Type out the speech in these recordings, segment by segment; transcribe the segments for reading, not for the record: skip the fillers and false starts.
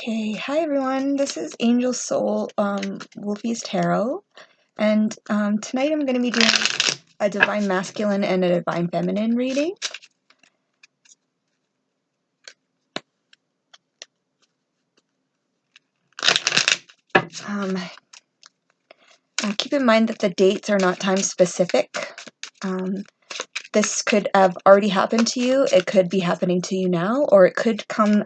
Okay, hi everyone. This is Angel Soul Wolfie's Tarot, and tonight I'm going to be doing a Divine Masculine and a Divine Feminine reading. Keep in mind that the dates are not time specific. This could have already happened to you, it could be happening to you now, or it could come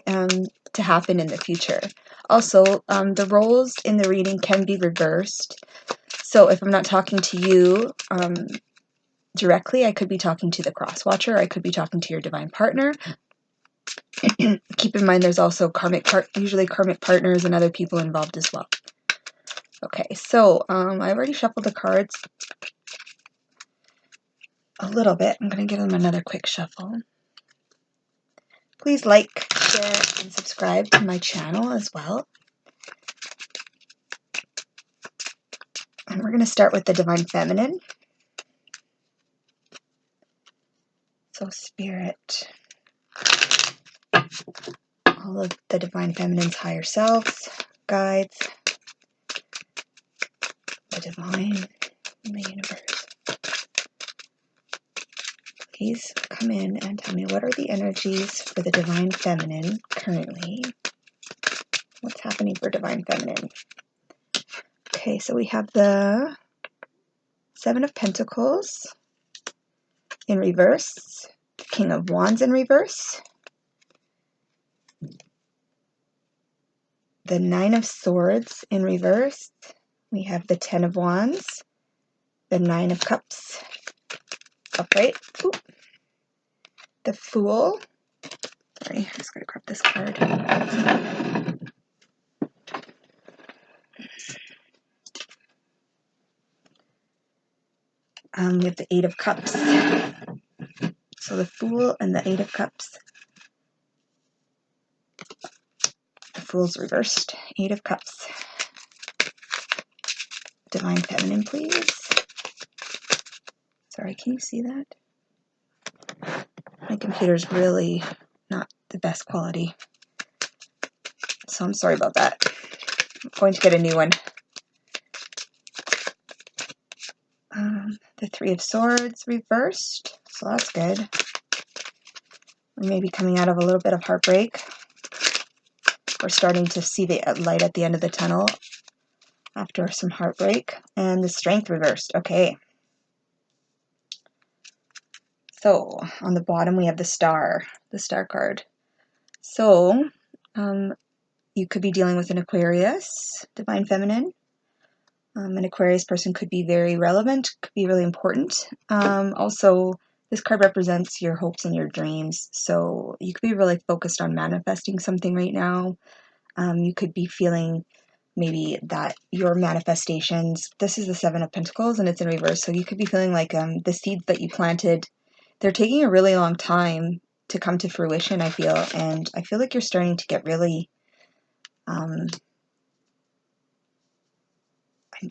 to happen in the future. Also, the roles in the reading can be reversed. So if I'm not talking to you directly, I could be talking to the cross watcher, I could be talking to your divine partner. Keep in mind there's also usually karmic partners and other people involved as well. Okay, so I've already shuffled the cards a little bit. I'm going to give them another quick shuffle. Please like, share, and subscribe to my channel as well. And we're going to start with the Divine Feminine. So Spirit, all of the Divine Feminine's higher selves, guides, the divine in the universe. Please come in and tell me, what are the energies for the Divine Feminine currently? What's happening for Divine Feminine? Okay, so we have the Seven of Pentacles in reverse, King of Wands in reverse, the Nine of Swords in reverse, we have the Ten of Wands, the Nine of Cups upright, the Fool. Sorry, I just gotta grab this card. We have the Eight of Cups. So the Fool and the Eight of Cups. The Fool's reversed. Eight of Cups. Divine Feminine, please. Sorry, can you see that? My computer's really not the best quality, so I'm sorry about that. I'm going to get a new one. The Three of Swords reversed, so that's good. We may be coming out of a little bit of heartbreak. We're starting to see the light at the end of the tunnel after some heartbreak. And the Strength reversed. Okay. So on the bottom we have the Star card. So you could be dealing with an Aquarius, Divine Feminine. An Aquarius person could be very relevant, could be really important. Also, this card represents your hopes and your dreams, so you could be really focused on manifesting something right now. You could be feeling maybe that your manifestations, this is the Seven of Pentacles and it's in reverse, so you could be feeling like the seeds that you planted, they're taking a really long time to come to fruition, I feel, and I feel like you're starting to get really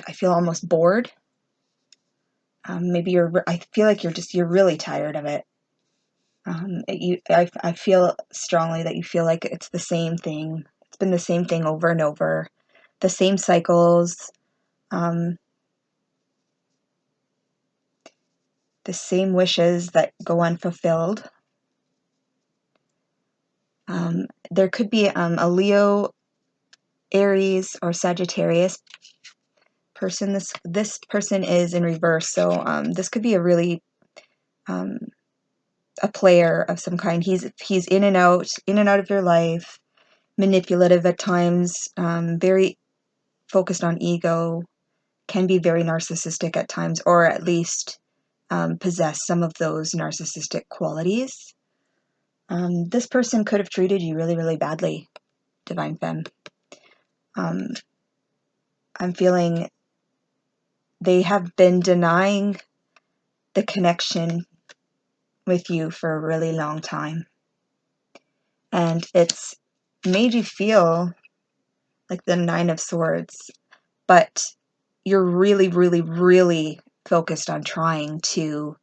I feel almost bored. Maybe I feel like you're really tired of it. I feel strongly that you feel like it's the same thing. It's been the same thing over and over. The same cycles. The same wishes that go unfulfilled. There could be a Leo, Aries, or Sagittarius person. This person is in reverse, so this could be a really a player of some kind. He's in and out of your life, manipulative at times, very focused on ego, can be very narcissistic at times, or at least possess some of those narcissistic qualities. This person could have treated you really, really badly, Divine Femme. I'm feeling they have been denying the connection with you for a really long time. And it's made you feel like the Nine of Swords, but you're really, really, really focused on trying to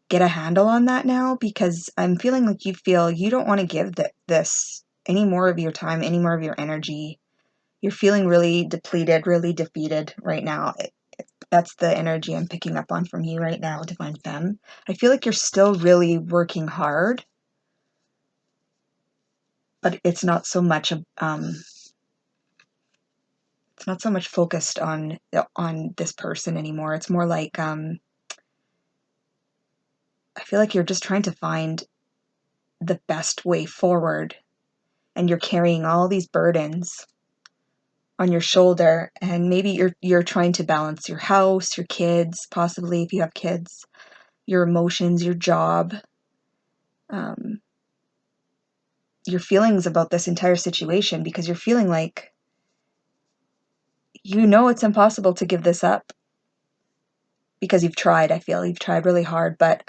get a handle on that now, because I'm feeling like you feel you don't want to give this any more of your time, any more of your energy. You're feeling really depleted, really defeated right now. That's the energy I'm picking up on from you right now, Divine Femme. I feel like you're still really working hard, but it's not so much focused on this person anymore. It's more like I feel like you're just trying to find the best way forward, and you're carrying all these burdens on your shoulder, and maybe you're trying to balance your house, your kids, possibly if you have kids, your emotions, your job, your feelings about this entire situation, because you're feeling like it's impossible to give this up because you've tried. I feel you've tried really hard, but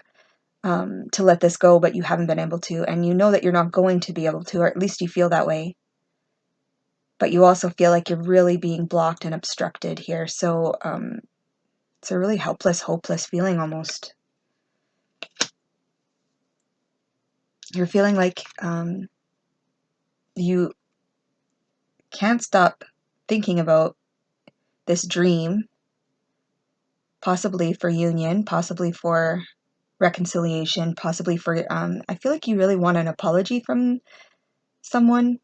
to let this go, but you haven't been able to, and you know that you're not going to be able to, or at least you feel that way. But you also feel like you're really being blocked and obstructed here. So it's a really helpless, hopeless feeling almost. You're feeling like you can't stop thinking about this dream, possibly for union, possibly for reconciliation, possibly for, I feel like you really want an apology from someone.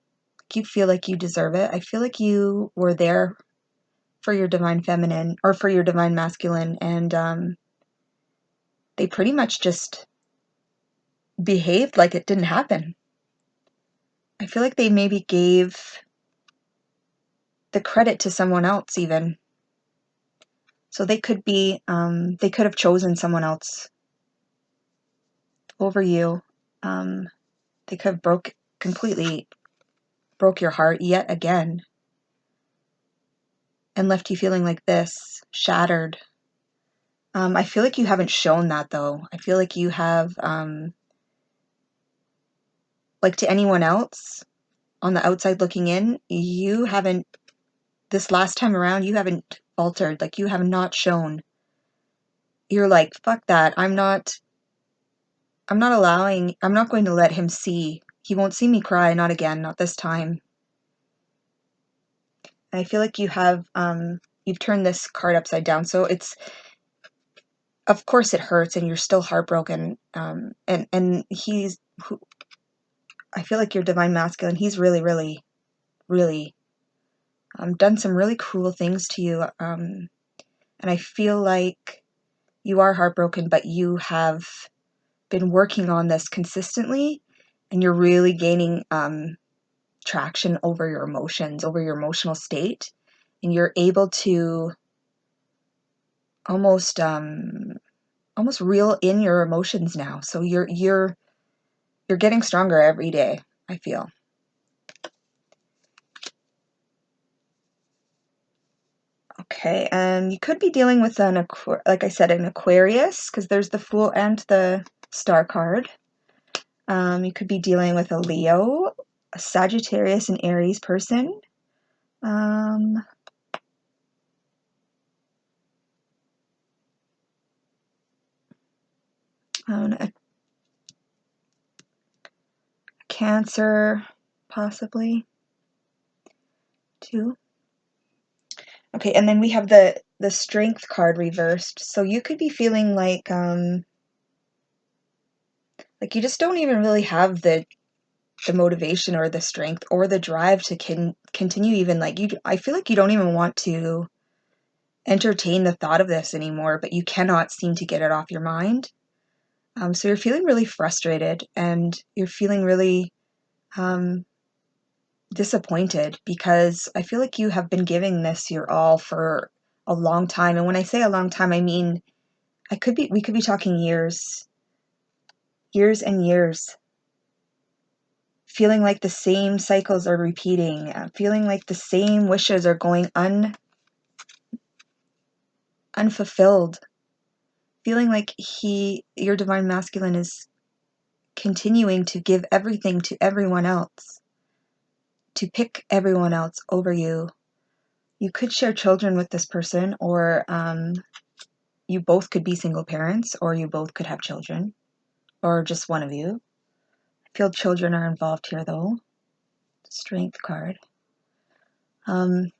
You feel like you deserve it. I feel like you were there for your divine feminine or for your divine masculine, and they pretty much just behaved like it didn't happen. I feel like they maybe gave the credit to someone else even. So they could have chosen someone else over you. They could have completely broke your heart yet again and left you feeling like this, shattered. I feel like you haven't shown that though. I feel like you have, like to anyone else on the outside looking in, you haven't, this last time around, you haven't altered. Like you have not shown. You're like, fuck that. I'm not going to let him see. He won't see me cry, not again, not this time. And I feel like you have, you've turned this card upside down. So it's, of course it hurts and you're still heartbroken. And I feel like your divine masculine, he's really, really, really, done some really cruel things to you. And I feel like you are heartbroken, but you have been working on this consistently, and you're really gaining traction over your emotions, over your emotional state, and you're able to almost reel in your emotions now. So you're getting stronger every day, I feel. Okay, and you could be dealing with like I said, an Aquarius, because there's the Fool and the Star card. You could be dealing with a Leo, a Sagittarius, and Aries person. A Cancer, possibly, too. Okay, and then we have the Strength card reversed. So you could be feeling like you just don't even really have the motivation or the strength or the drive to continue, even like I feel like you don't even want to entertain the thought of this anymore, but you cannot seem to get it off your mind. So you're feeling really frustrated, and you're feeling really disappointed, because I feel like you have been giving this your all for a long time. And when I say a long time, I mean we could be talking years and years, feeling like the same cycles are repeating, feeling like the same wishes are going unfulfilled, feeling like your divine masculine is continuing to give everything to everyone else, to pick everyone else over you. You could share children with this person, or you both could be single parents, or you both could have children, or just one of you. I feel children are involved here though. Strength card. I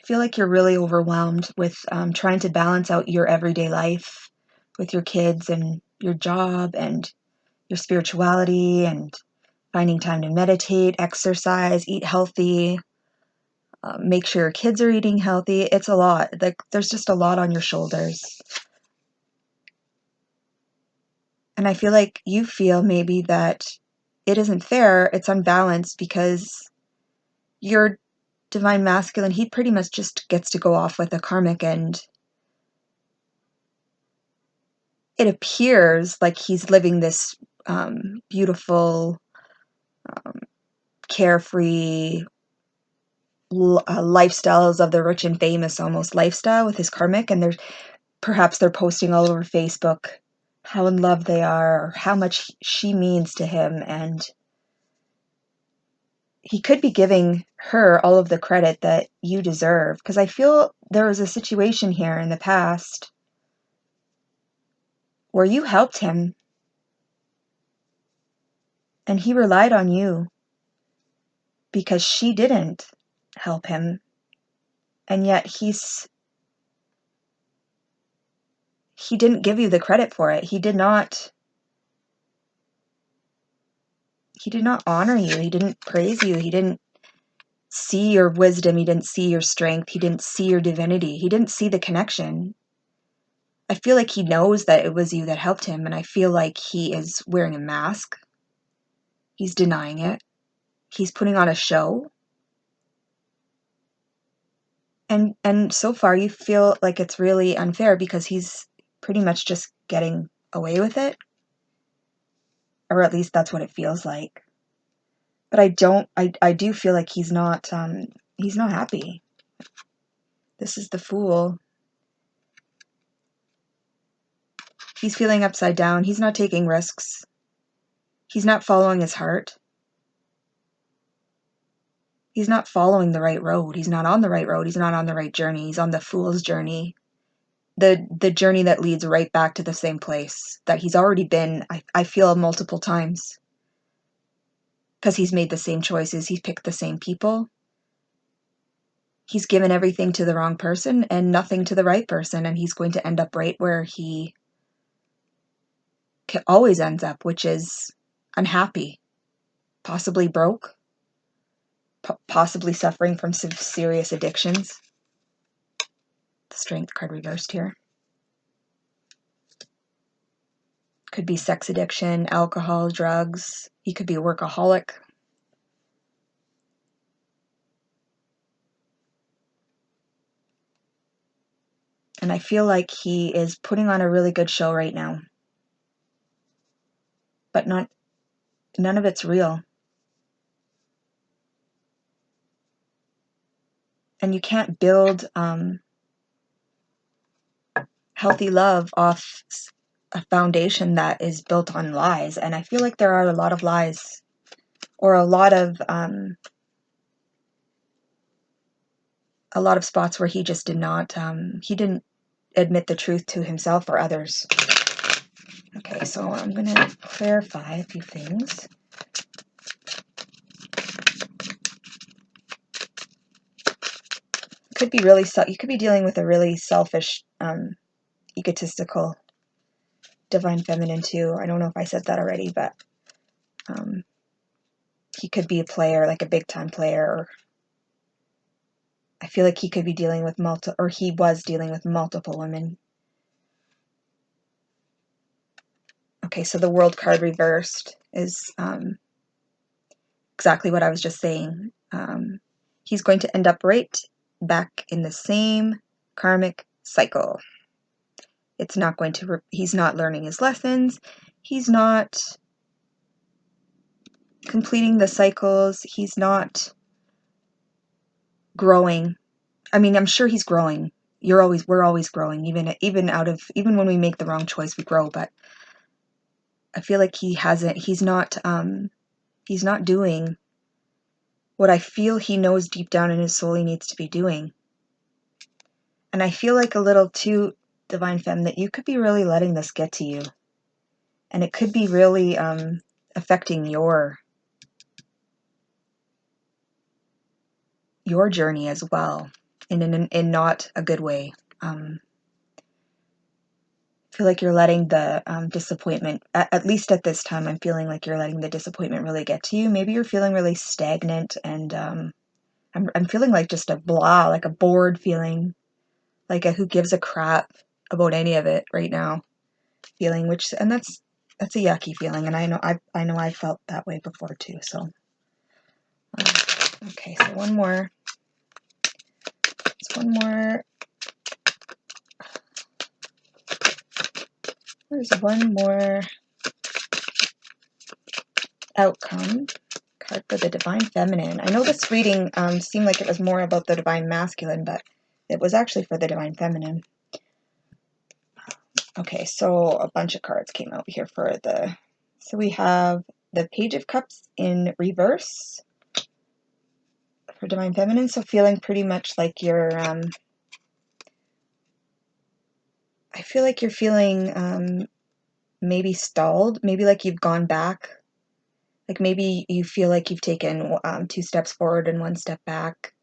feel like you're really overwhelmed with trying to balance out your everyday life with your kids and your job and your spirituality and finding time to meditate, exercise, eat healthy, make sure your kids are eating healthy. It's a lot. Like, there's just a lot on your shoulders. And I feel like you feel maybe that it isn't fair, it's unbalanced, because your divine masculine, he pretty much just gets to go off with a karmic, and it appears like he's living this beautiful, carefree lifestyles of the rich and famous almost lifestyle with his karmic, and perhaps they're posting all over Facebook how in love they are, or how much she means to him, and he could be giving her all of the credit that you deserve, because I feel there was a situation here in the past where you helped him and he relied on you because she didn't help him, and yet he didn't give you the credit for it. He did not honor you. He didn't praise you. He didn't see your wisdom. He didn't see your strength. He didn't see your divinity. He didn't see the connection. I feel like he knows that it was you that helped him, and I feel like he is wearing a mask. He's denying it. He's putting on a show. And so far you feel like it's really unfair because he's pretty much just getting away with it. Or at least that's what it feels like. But I do feel like he's not happy. This is the Fool. He's feeling upside down. He's not taking risks. He's not following his heart. He's not following the right road. He's not on the right road. He's not on the right journey. He's on the fool's journey. The journey that leads right back to the same place that he's already been, I feel, multiple times. Because he's made the same choices. He's picked the same people. He's given everything to the wrong person and nothing to the right person. And he's going to end up right where he always ends up, which is unhappy, possibly broke, possibly suffering from some serious addictions. The Strength card reversed here. Could be sex addiction, alcohol, drugs. He could be a workaholic. And I feel like he is putting on a really good show right now. But none of it's real. And you can't build healthy love off a foundation that is built on lies. And I feel like there are a lot of lies, or a lot of spots where he just he didn't admit the truth to himself or others. Okay, so I'm going to clarify a few things. You could be dealing with a really selfish, egotistical divine feminine too. I don't know if I said that already, but he could be a player, like a big time player. I feel like he could be dealing with he was dealing with multiple women. Okay, so the World card reversed is exactly what I was just saying. He's going to end up right back in the same karmic cycle. It's not going to, he's not learning his lessons. He's not completing the cycles. He's not growing. I mean, I'm sure he's growing. We're always growing, even when we make the wrong choice, we grow. But I feel like he's not doing what I feel he knows deep down in his soul he needs to be doing. And I feel like a little too Divine Femme, that you could be really letting this get to you. And it could be really affecting your journey as well, in not a good way. I feel like you're letting the disappointment, at least at this time, I'm feeling like you're letting the disappointment really get to you. Maybe you're feeling really stagnant, and I'm feeling like just a blah, like a bored feeling, like a who gives a crap about any of it right now feeling, and that's a yucky feeling, and I know I felt that way before too. So okay, so one more. There's one more outcome card for the Divine Feminine. I know this reading seemed like it was more about the Divine Masculine, but it was actually for the Divine Feminine. Okay, so a bunch of cards came out here for the... So we have the Page of Cups in reverse for Divine Feminine, so feeling pretty much like you're... I feel like you're feeling maybe stalled, maybe like you've gone back. Like maybe you feel like you've taken 2 steps forward and 1 step back.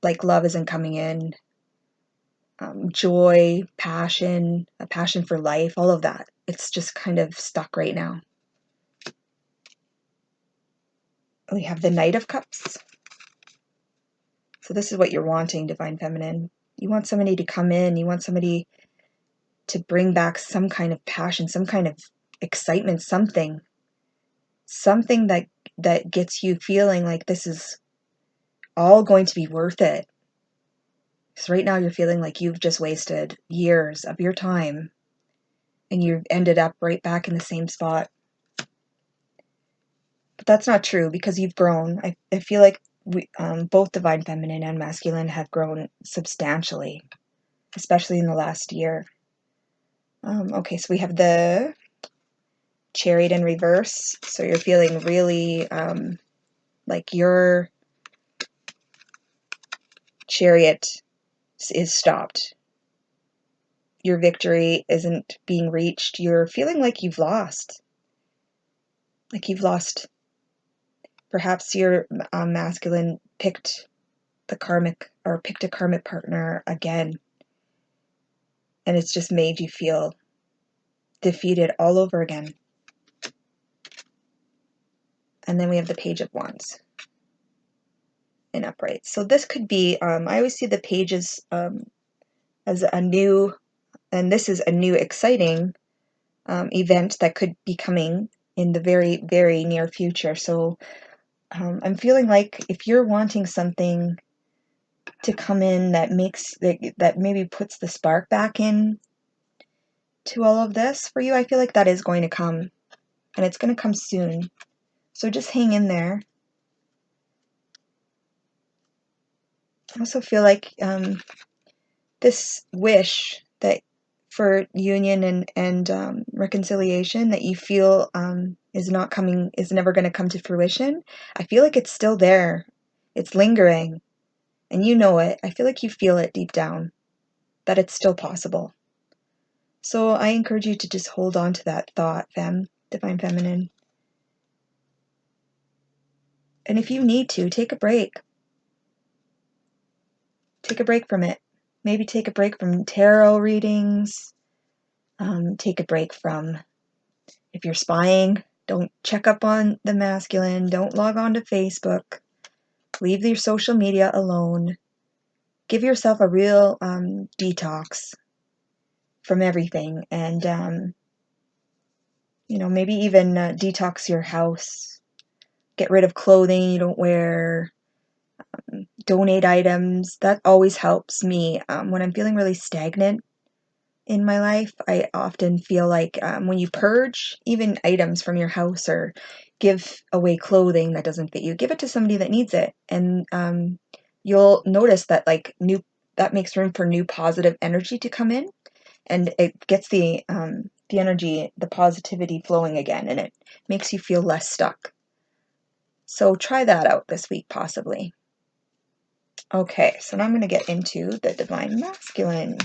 Like love isn't coming in. Joy, passion, a passion for life, all of that. It's just kind of stuck right now. We have the Knight of Cups. So this is what you're wanting, Divine Feminine. You want somebody to come in. You want somebody to bring back some kind of passion, some kind of excitement, something that gets you feeling like this is all going to be worth it. Because right now you're feeling like you've just wasted years of your time and you've ended up right back in the same spot. But that's not true, because you've grown. I feel like we, both Divine Feminine and Masculine have grown substantially, especially in the last year. Okay, so we have the Chariot in reverse. So you're feeling really like your chariot is stopped. Your victory isn't being reached. You're feeling like you've lost. Like you've lost. Perhaps your masculine picked a karmic partner again, and it's just made you feel defeated all over again. And then we have the Page of Wands in upright. So this could be, I always see the pages as a new, and this is a new exciting event that could be coming in the very, very near future. So I'm feeling like if you're wanting something to come in that maybe puts the spark back in to all of this for you, I feel like that is going to come, and it's going to come soon. So just hang in there. I also feel like this wish that for union and reconciliation that you feel is never going to come to fruition. I feel like it's still there. It's lingering, and you know it. I feel like you feel it deep down, that it's still possible. So I encourage you to just hold on to that thought, Divine Feminine. And if you need to, take a break. Take a break from it. Maybe take a break from tarot readings. Take a break from, if you're spying, don't check up on the masculine. Don't log on to Facebook. Leave your social media alone. Give yourself a real detox from everything. And, maybe even detox your house. Get rid of clothing you don't wear. Donate items. That always helps me. When I'm feeling really stagnant in my life, I often feel like when you purge even items from your house or give away clothing that doesn't fit you, give it to somebody that needs it, and you'll notice that that makes room for new positive energy to come in, and it gets the energy, the positivity flowing again, and it makes you feel less stuck. So try that out this week, possibly. Okay, so now I'm going to get into the Divine Masculine.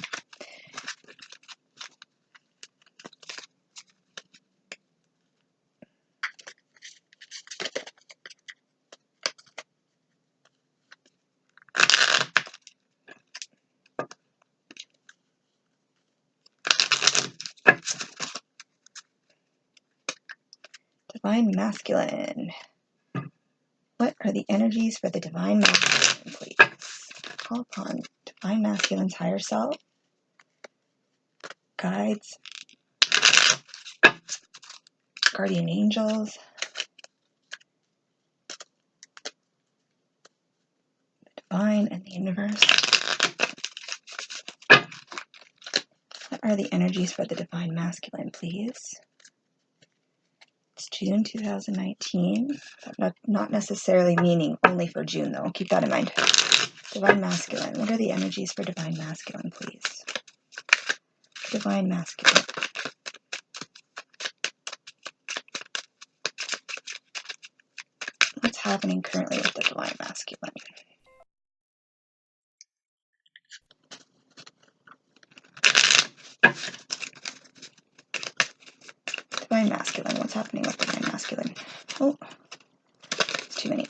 divine masculine. What are the energies for the divine masculine, please? Call upon divine masculine's higher self, guides, guardian angels, the divine and the universe. What are the energies for the divine masculine, please? It's June 2019. Not necessarily meaning only for June, though. Keep that in mind. Divine masculine. What are the energies for divine masculine, please? Divine masculine. What's happening currently with the divine masculine? Divine masculine. What's happening with divine masculine? Oh, it's too many.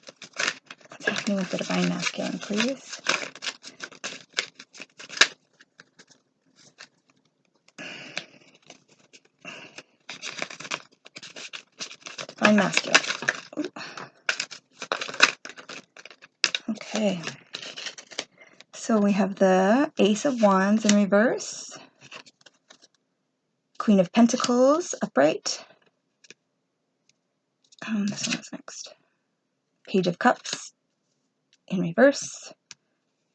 What's happening with the divine masculine, please? Divine masculine. Ooh. Okay. So we have the Ace of Wands in reverse, Queen of Pentacles upright. This one was next. Page of Cups in reverse,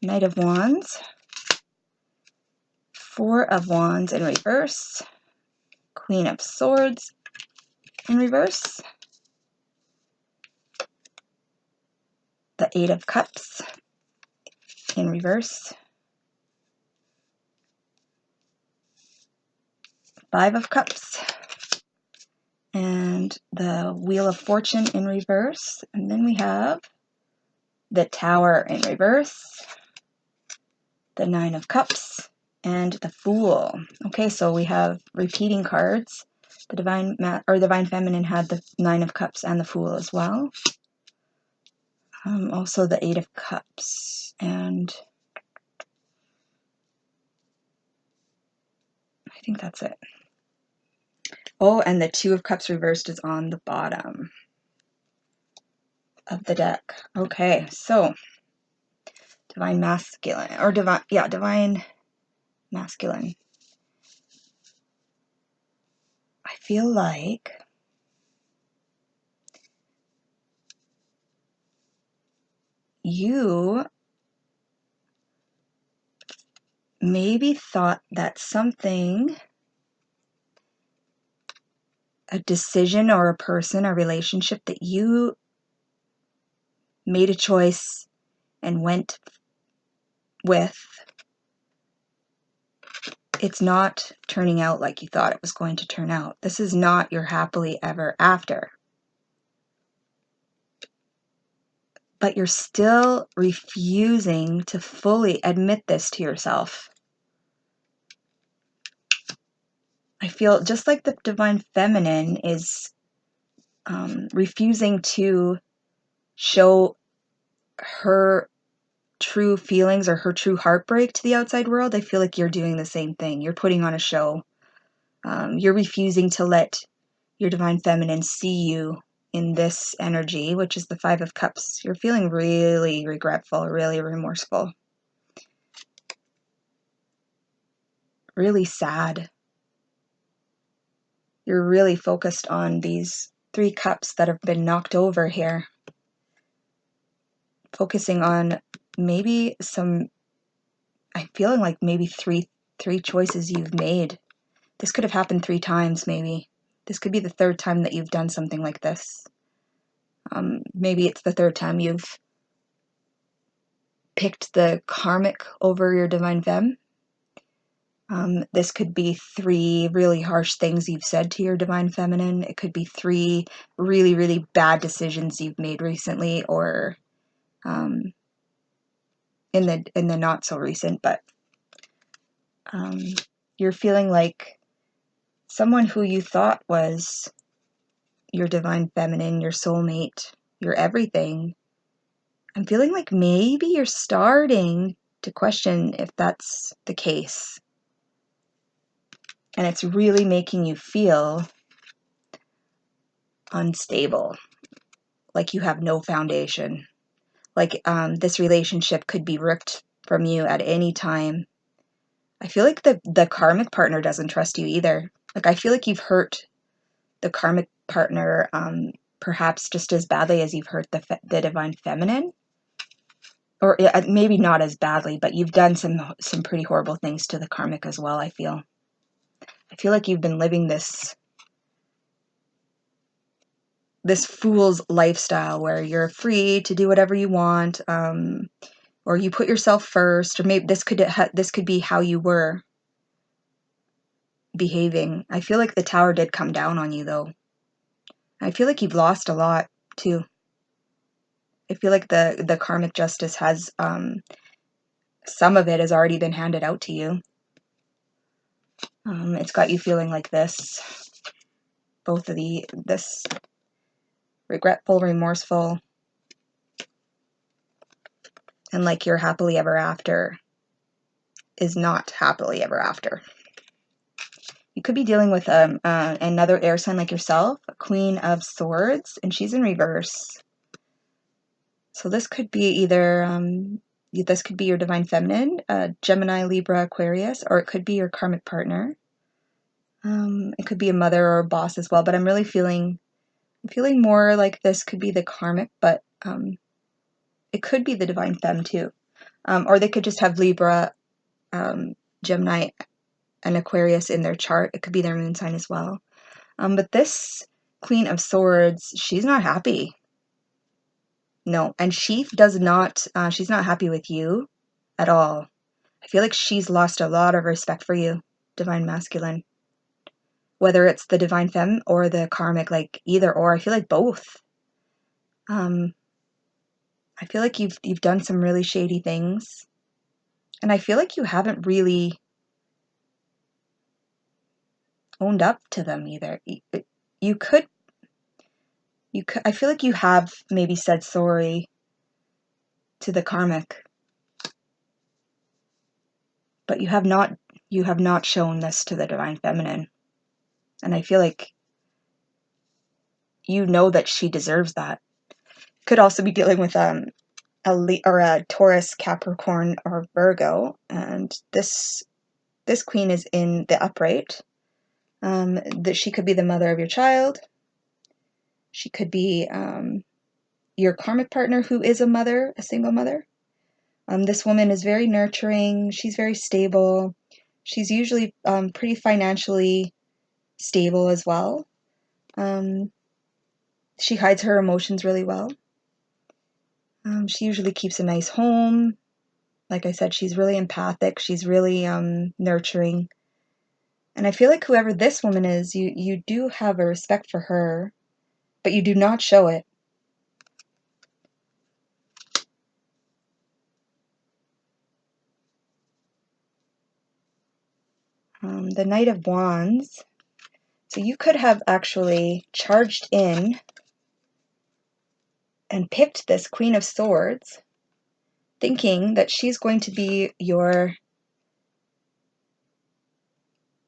Knight of Wands, Four of Wands in reverse, Queen of Swords in reverse, the Eight of Cups in reverse, Five of Cups, and the Wheel of Fortune in reverse. And then we have the Tower in reverse, the Nine of Cups, and the Fool. Okay, so we have repeating cards. The Divine Feminine had the Nine of Cups and the Fool as well. Also the Eight of Cups, and I think that's it. Oh, and the Two of Cups reversed is on the bottom of the deck. Okay, so divine masculine, or divine masculine. I feel like you maybe thought that something, a decision or a person, a relationship that you made a choice and went with, it's not turning out like you thought it was going to turn out. This is not your happily ever after. But you're still refusing to fully admit this to yourself. I feel just like the Divine Feminine is refusing to show her true feelings or her true heartbreak to the outside world. I feel like you're doing the same thing. You're putting on a show. You're refusing to let your Divine Feminine see you in this energy, which is the Five of Cups. You're feeling really regretful, really remorseful, really sad. You're really focused on these Three Cups that have been knocked over here. Focusing on maybe some, I'm feeling like maybe three choices you've made. This could have happened 3 times, maybe. This could be the 3rd time that you've done something like this. Maybe it's the 3rd time you've picked the karmic over your Divine Femme. This could be 3 really harsh things you've said to your Divine Feminine. It could be 3 really bad decisions you've made recently, or in the not so recent, but you're feeling like someone who you thought was your Divine Feminine, your soulmate, your everything. I'm feeling like maybe you're starting to question if that's the case. And it's really making you feel unstable, like you have no foundation. Like this relationship could be ripped from you at any time. I feel like the karmic partner doesn't trust you either. Like I feel like you've hurt the karmic partner perhaps just as badly as you've hurt the divine feminine. Or maybe not as badly, but you've done some pretty horrible things to the karmic as well, I feel. I feel like you've been living this fool's lifestyle where you're free to do whatever you want, or you put yourself first, or maybe this could be how you were behaving. I feel like the tower did come down on you, though. I feel like you've lost a lot, too. I feel like the karmic justice has, some of it has already been handed out to you. It's got you feeling like this. Both of this regretful, remorseful, and like your happily ever after is not happily ever after. You could be dealing with another air sign like yourself, a Queen of Swords, and she's in reverse. So this could be either, this could be your divine feminine, Gemini, Libra, Aquarius, or it could be your karmic partner. It could be a mother or a boss as well, but I'm feeling more like this could be the karmic, but it could be the divine femme too. Or they could just have Libra, Gemini, and Aquarius in their chart. It could be their moon sign as well. But this Queen of Swords, she's not happy. No, and she does not, she's not happy with you at all. I feel like she's lost a lot of respect for you, divine masculine. Whether it's the divine femme or the karmic, like either or, I feel like both. I feel like you've done some really shady things. And I feel like you haven't really owned up to them either. You could, I feel like you have maybe said sorry to the karmic, but you have not shown this to the divine feminine. And I feel like you know that she deserves that. Could also be dealing with a Taurus, Capricorn, or Virgo, and this queen is in the upright. That she could be the mother of your child. She could be your karmic partner who is a mother, a single mother. This woman is very nurturing. She's very stable. She's usually pretty financially stable as well. She hides her emotions really well. She usually keeps a nice home. Like I said, she's really empathic. She's really nurturing. And I feel like whoever this woman is, you do have a respect for her, but you do not show it. The Knight of Wands. So you could have actually charged in and picked this Queen of Swords, thinking that she's going to be your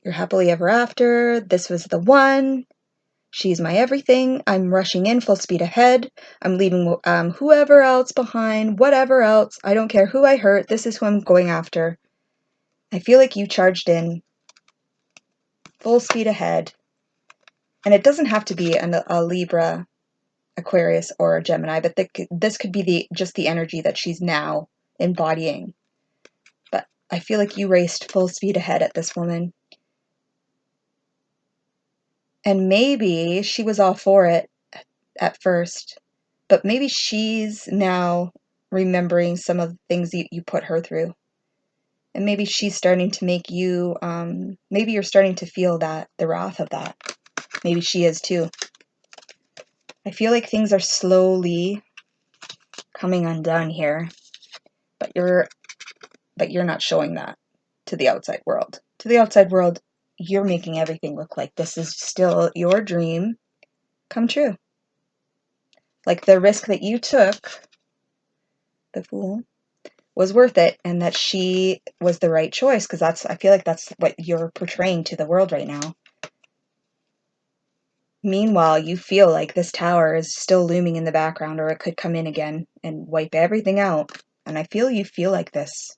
happily ever after. This was the one. She's my everything. I'm rushing in full speed ahead. I'm leaving whoever else behind, whatever else. I don't care who I hurt. This is who I'm going after. I feel like you charged in full speed ahead. And it doesn't have to be a Libra, Aquarius, or a Gemini, but this could be just the energy that she's now embodying. But I feel like you raced full speed ahead at this woman. And maybe she was all for it at first, but maybe she's now remembering some of the things you put her through. And maybe she's starting to make you, maybe you're starting to feel the wrath of that. Maybe she is too. I feel like things are slowly coming undone here, but you're not showing that to the outside world. To the outside world, you're making everything look like this is still your dream come true. Like the risk that you took, the Fool, was worth it, and that she was the right choice, because I feel like that's what you're portraying to the world right now. Meanwhile, you feel like this tower is still looming in the background, or it could come in again and wipe everything out. And I feel you feel like this.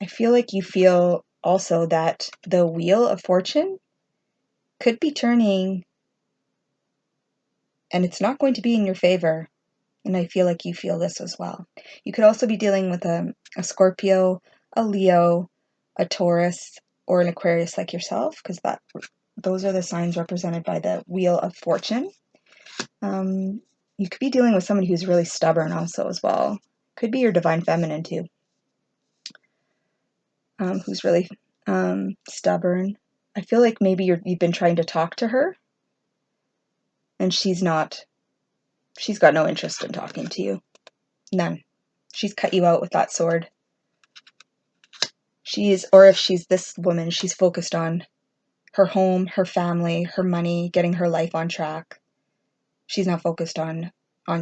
I feel like you feel also that the wheel of fortune could be turning, and it's not going to be in your favor. And I feel like you feel this as well. You could also be dealing with a Scorpio, a Leo, a Taurus, or an Aquarius like yourself, because those are the signs represented by the wheel of fortune. You could be dealing with somebody who's really stubborn also as well. Could be your divine feminine too, who's really stubborn. I feel like maybe you've been trying to talk to her, and she's got no interest in talking to you. None. She's cut you out with that sword. Or if she's this woman, she's focused on her home, her family, her money, getting her life on track. She's not focused on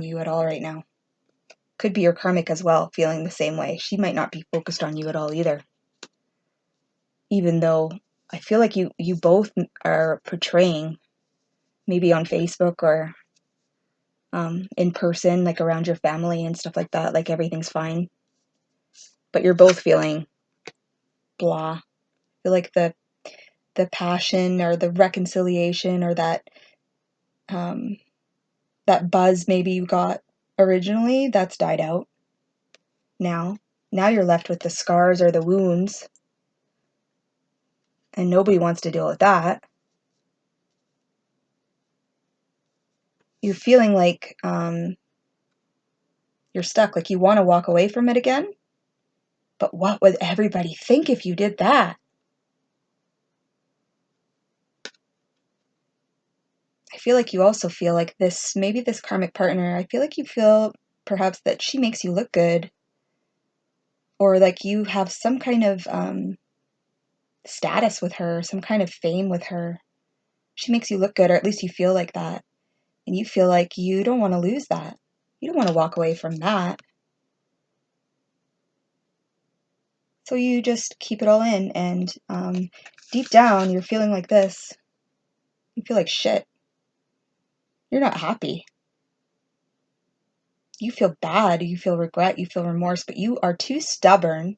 you at all right now. Could be your karmic as well, feeling the same way. She might not be focused on you at all either. Even though I feel like you both are portraying, maybe on Facebook or in person, like around your family and stuff like that, like everything's fine. But you're both feeling blah. I feel like the passion or the reconciliation or that buzz maybe you got originally, that's died out now. Now you're left with the scars or the wounds, and nobody wants to deal with that. You're feeling like you're stuck, like you want to walk away from it again, but what would everybody think if you did that? I feel like you also feel like maybe this karmic partner, I feel like you feel perhaps that she makes you look good, or like you have some kind of status with her, some kind of fame with her. She makes you look good, or at least you feel like that. And you feel like you don't want to lose that. You don't want to walk away from that. So you just keep it all in, and deep down, you're feeling like this. You feel like shit. You're not happy. You feel bad, you feel regret, you feel remorse, but you are too stubborn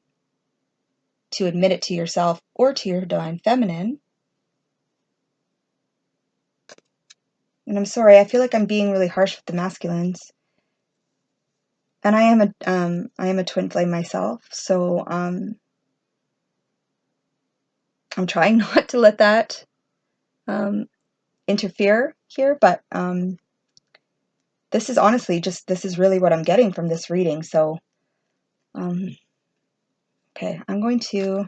to admit it to yourself or to your divine feminine. And I'm sorry, I feel like I'm being really harsh with the masculines. And I am a twin flame myself, so I'm trying not to let that interfere here, but this is honestly this is really what I'm getting from this reading. So okay, I'm going to,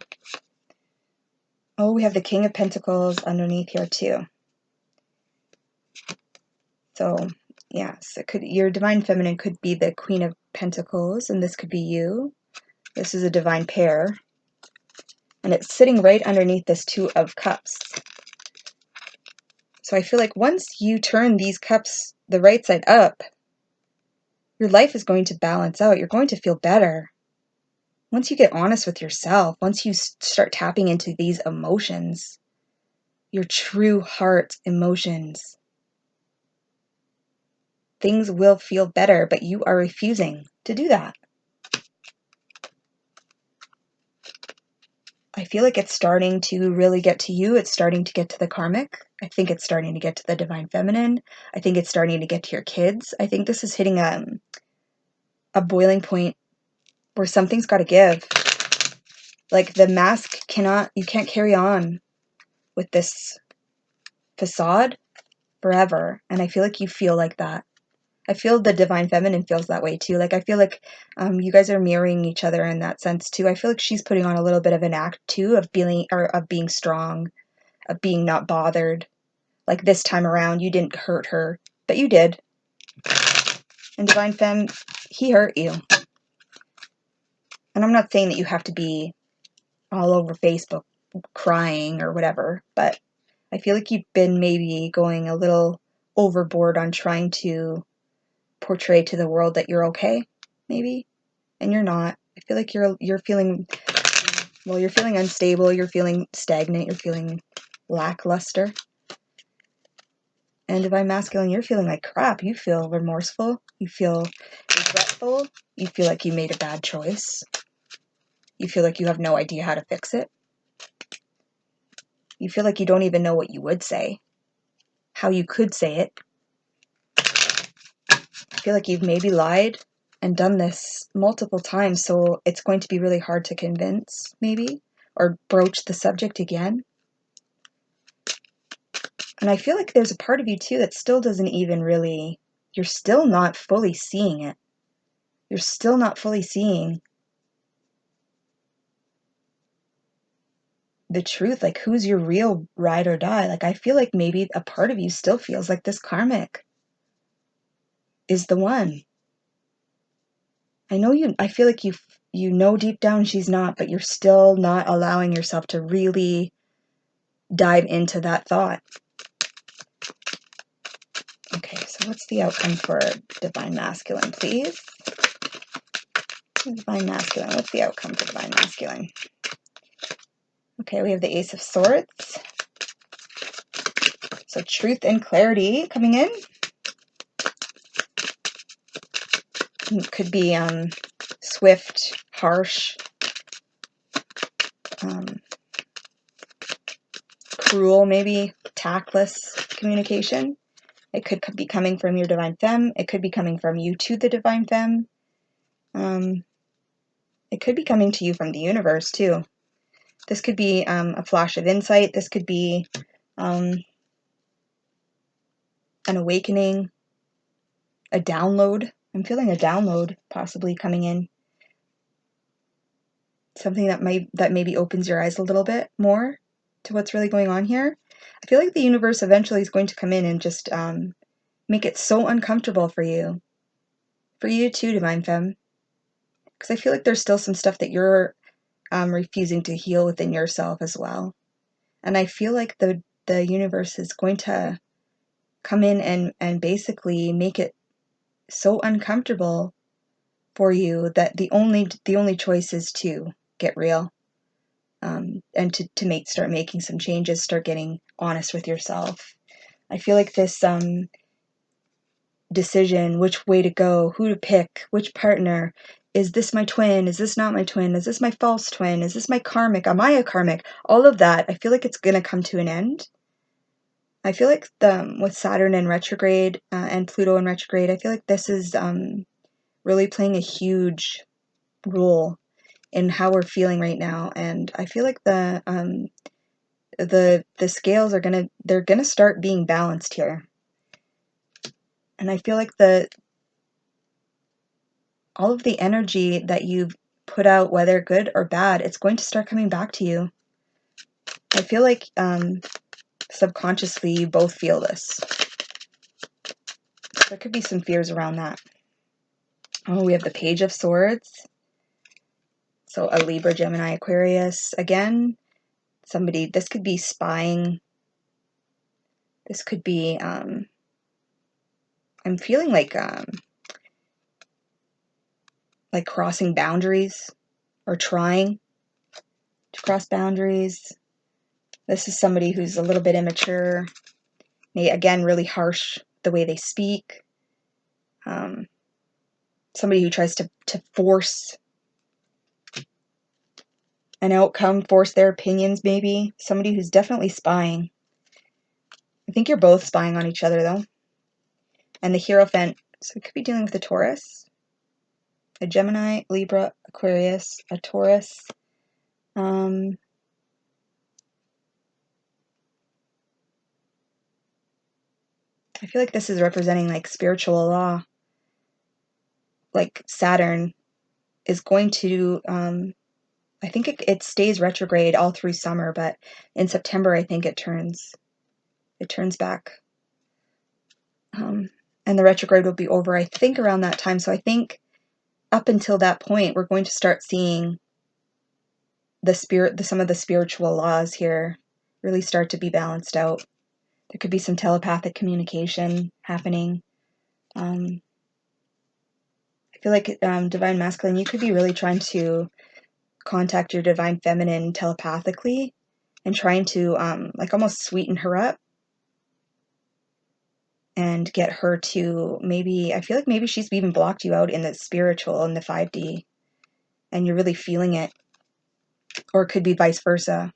we have the King of Pentacles underneath here too. So yes, your divine feminine could be the Queen of Pentacles, and this could be you. This is a divine pair, and it's sitting right underneath this Two of Cups. So I feel like once you turn these cups the right side up, your life is going to balance out. You're going to feel better. Once you get honest with yourself, once you start tapping into these emotions, your true heart emotions, things will feel better, but you are refusing to do that. I feel like it's starting to really get to you. It's starting to get to the karmic. I think it's starting to get to the divine feminine. I think it's starting to get to your kids. I think this is hitting a boiling point where something's got to give. Like the mask you can't carry on with this facade forever. And I feel like you feel like that. I feel the divine feminine feels that way too. Like I feel like you guys are mirroring each other in that sense too. I feel like she's putting on a little bit of an act too of being strong, of being not bothered. Like this time around, you didn't hurt her, but you did. And divine femme, he hurt you. And I'm not saying that you have to be all over Facebook crying or whatever, but I feel like you've been maybe going a little overboard on trying to portray to the world that you're okay, maybe, and you're not. I feel like you're feeling, well, you're feeling unstable, you're feeling stagnant, you're feeling lackluster. And divine masculine, you're feeling like crap. You feel remorseful. You feel regretful. You feel like you made a bad choice. You feel like you have no idea how to fix it. You feel like you don't even know what you would say, how you could say it. I feel like you've maybe lied and done this multiple times, so it's going to be really hard to convince, maybe, or broach the subject again. And I feel like there's a part of you too that still doesn't even really, you're still not fully seeing it. You're still not fully seeing the truth, like who's your real ride or die. Like I feel like maybe a part of you still feels like this karmic is the one. I feel like you know deep down she's not, but you're still not allowing yourself to really dive into that thought. Okay, so what's the outcome for divine masculine, please? Divine masculine, what's the outcome for divine masculine? Okay, we have the Ace of Swords. So truth and clarity coming in. It could be swift, harsh, cruel, maybe tactless communication. It could be coming from your divine femme. It could be coming from you to the divine femme. It could be coming to you from the universe too. This could be a flash of insight. This could be an awakening, a download. I'm feeling a download possibly coming in. Something that maybe opens your eyes a little bit more to what's really going on here. I feel like the universe eventually is going to come in and just make it so uncomfortable for you too, divine femme. Because I feel like there's still some stuff that you're refusing to heal within yourself as well. And I feel like the universe is going to come in and basically make it so uncomfortable for you that the only choice is to get real, and to start making some changes, start getting honest with yourself. I feel like this decision, which way to go, who to pick, which partner, is this my twin, is this not my twin, is this my false twin, is this my karmic, am I a karmic, all of that, I feel like it's going to come to an end. I feel like with Saturn in retrograde and Pluto in retrograde, I feel like this is really playing a huge role in how we're feeling right now, and I feel like the scales are they're gonna start being balanced here, and I feel like all of the energy that you've put out, whether good or bad, it's going to start coming back to you. I feel like subconsciously you both feel this. There could be some fears around that. Oh, we have the Page of Swords. So a Libra, Gemini, Aquarius. Again, this could be spying. This could be, I'm feeling like crossing boundaries or trying to cross boundaries. This is somebody who's a little bit immature. Again, really harsh the way they speak. Somebody who tries to force an outcome, force their opinions maybe. Somebody who's definitely spying. I think you're both spying on each other though. And the Hierophant, so it could be dealing with a Taurus, a Gemini, Libra, Aquarius, a Taurus. I feel like this is representing like spiritual law. Like Saturn is going to, I think it stays retrograde all through summer, but in September I think it turns back. And the retrograde will be over, I think, around that time. So I think up until that point, we're going to start seeing some of the spiritual laws here really start to be balanced out. There could be some telepathic communication happening. I feel like divine masculine, you could be really trying to contact your divine feminine telepathically and trying to like almost sweeten her up. and get her to maybe, I feel like maybe she's even blocked you out in the spiritual, in the 5D, and you're really feeling it. Or it could be vice versa.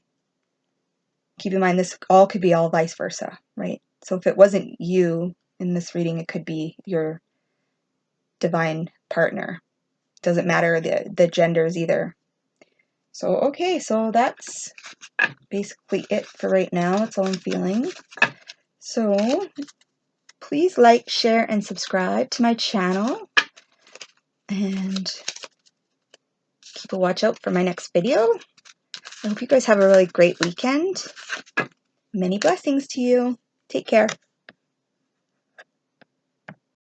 Keep in mind, this all could be all vice versa, right? So if it wasn't you in this reading, it could be your divine partner. Doesn't matter the genders either. So, okay, so that's basically it for right now. That's all I'm feeling. So, please like, share, and subscribe to my channel. And keep a watch out for my next video. I hope you guys have a really great weekend. Many blessings to you. Take care.